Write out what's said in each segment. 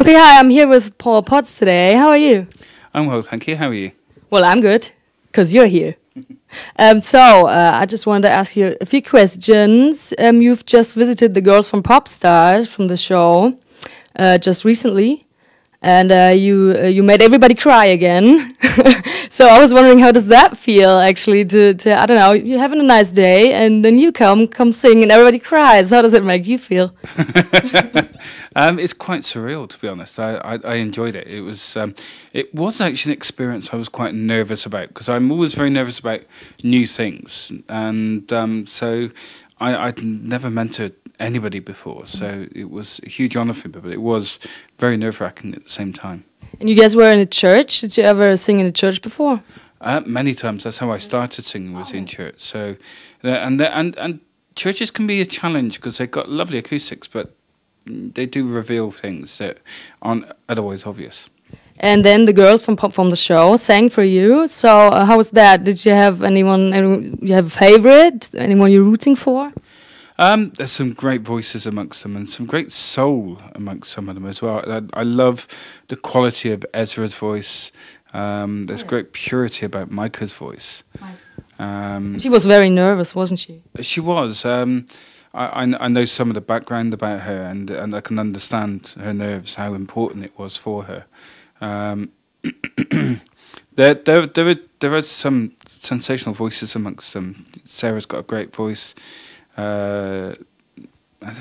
Okay, hi, I'm here with Paul Potts today. How are you? I'm well, thank you. How are you? Well, I'm good, because you're here. I just wanted to ask you a few questions. You've just visited the girls from POPSTARS from the show just recently, and you made everybody cry again. So I was wondering, how does that feel, actually, to I don't know, you're having a nice day, and then you come sing, and everybody cries. How does it make you feel? It's quite surreal, to be honest. I enjoyed it. It was actually an experience I was quite nervous about, because I'm always very nervous about new things, and so I'd never mentored anybody before, so it was a huge honour for me, but it was very nerve-wracking at the same time. And you guys were in a church. Did you ever sing in a church before? Many times. That's how I started singing, was in church. So, and churches can be a challenge because they've got lovely acoustics, but they do reveal things that aren't otherwise obvious. And then the girls from the show sang for you. So how was that? Did you have anyone you have a favorite? Anyone you're rooting for? There's some great voices amongst them, and some great soul amongst some of them as well. I love the quality of Ezra's voice. There's great purity about Micah's voice. She was very nervous, wasn't she? She was. I know some of the background about her, and I can understand her nerves, how important it was for her. There are some sensational voices amongst them. Sarah's got a great voice. There's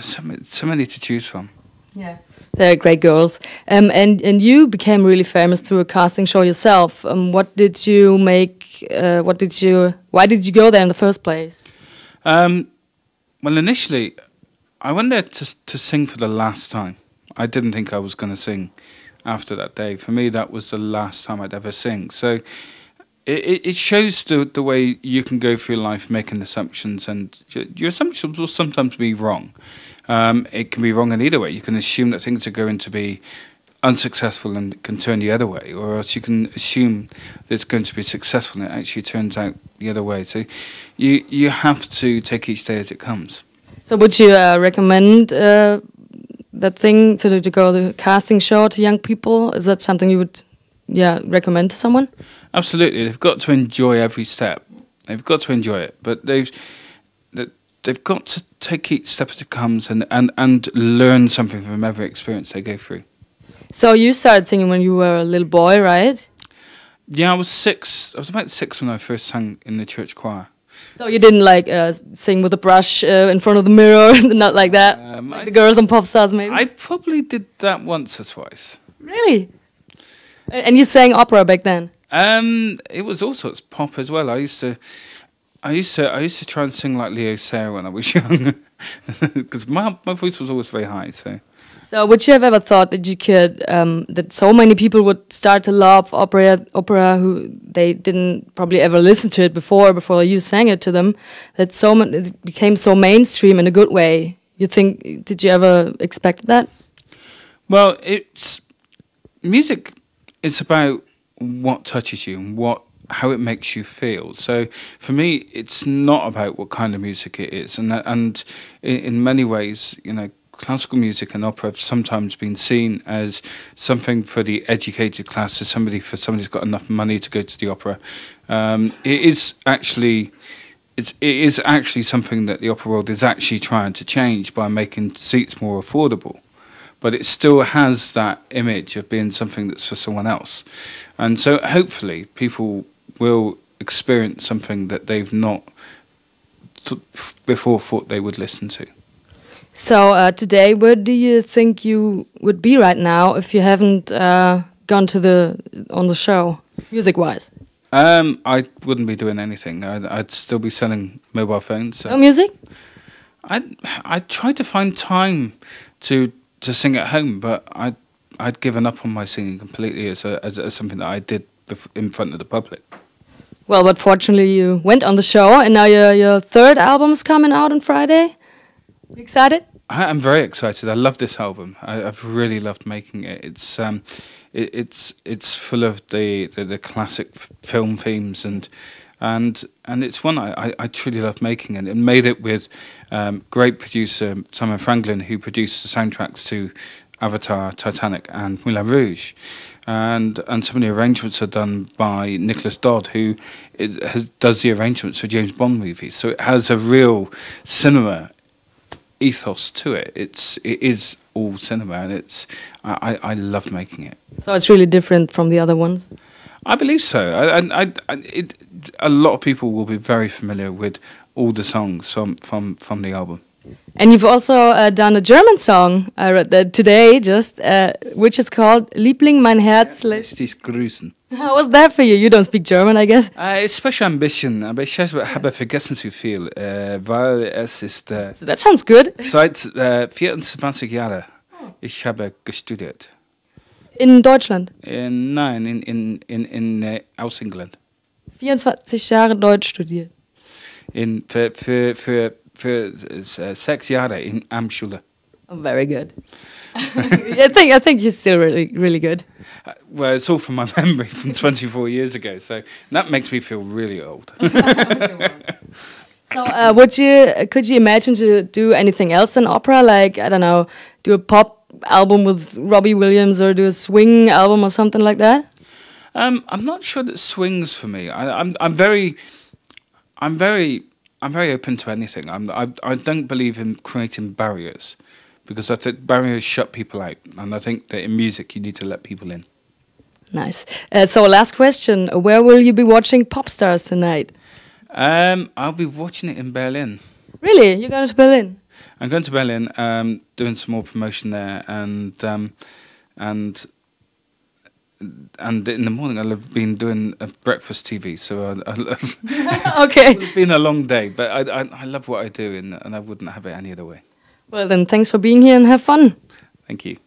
so many to choose from. Yeah, they're great girls. And you became really famous through a casting show yourself. What did you make? Why did you go there in the first place? Well, initially, I went there to sing for the last time. I didn't think I was going to sing after that day. For me, that was the last time I'd ever sing. So it shows the way you can go through life making assumptions, and your assumptions will sometimes be wrong. It can be wrong in either way. You can assume that things are going to be unsuccessful and it can turn the other way, or else you can assume that it's going to be successful and it actually turns out the other way. So you have to take each day as it comes. So would you recommend that thing to go to the casting show to young people? Is that something you would recommend to someone? Absolutely. They've got to enjoy every step. They've got to enjoy it, but they've got to take each step as it comes and learn something from every experience they go through. So you started singing when you were a little boy, right? Yeah, I was 6. I was about 6 when I first sang in the church choir. So you didn't sing with a brush in front of the mirror, not like that, like the girls on POPSTARS maybe? I probably did that once or twice. Really? And you sang opera back then? It was all sorts of pop as well. I used to try and sing like Leo Sayer when I was young, because my voice was always very high. So would you have ever thought that you could, that so many people would start to love opera who they didn't probably ever listen to it before you sang it to them, that it became so mainstream in a good way? Did you ever expect that? Well, music. It's about what touches you and how it makes you feel. So for me, it's not about what kind of music it is, and in many ways, classical music and opera have sometimes been seen as something for the educated class, as somebody who's got enough money to go to the opera. It is actually something that the opera world is actually trying to change by making seats more affordable. But it still has that image of being something that's for someone else. And so hopefully people will experience something that they've not before thought they would listen to. So today, where do you think you would be right now if you haven't gone on the show, music-wise? I wouldn't be doing anything. I'd still be selling mobile phones. So. No music? I'd try to find time to sing at home, but I'd given up on my singing completely as something that I did in front of the public. Well, but fortunately you went on the show, and now your third album's coming out on Friday. You excited? I'm very excited. I love this album. I've really loved making it. It's full of the classic film themes and it's one I truly love making, and made it with great producer Simon Franklin, who produced the soundtracks to Avatar, Titanic, and Moulin Rouge, and some of the arrangements are done by Nicholas Dodd, who does the arrangements for James Bond movies. So it has a real cinema ethos to it. It is all cinema, and I love making it. So it's really different from the other ones. I believe so. A lot of people will be very familiar with all the songs from the album. And you've also done a German song, I read that today, which is called Liebling, mein Herz lässt dich grüßen. How was that for you? You don't speak German, I guess. Ich spreche ein bisschen, aber ich habe vergessen zu viel, weil es ist So that sounds good. seit 24 Jahren ich habe gestudiert. In Deutschland? Nein, in aus England. 24 Jahre Deutsch studiert. Für 6 Jahre in Schule. Oh, very good. I think you're still really good. Well, it's all from my memory from 24 years ago, so that makes me feel really old. So, could you imagine to do anything else in opera? Like, I don't know, do a pop album with Robbie Williams or do a swing album or something like that? I'm not sure that swings for me. I'm very open to anything. I don't believe in creating barriers, because I think barriers shut people out, and I think that in music you need to let people in. Nice. So last question, where will you be watching POPSTARS tonight? I'll be watching it in Berlin. Really? You're going to Berlin? I'm going to Berlin, doing some more promotion there, and in the morning I'll have been doing a breakfast TV, so Okay. It's been a long day, but I love what I do, and I wouldn't have it any other way. Well then, thanks for being here and have fun. Thank you.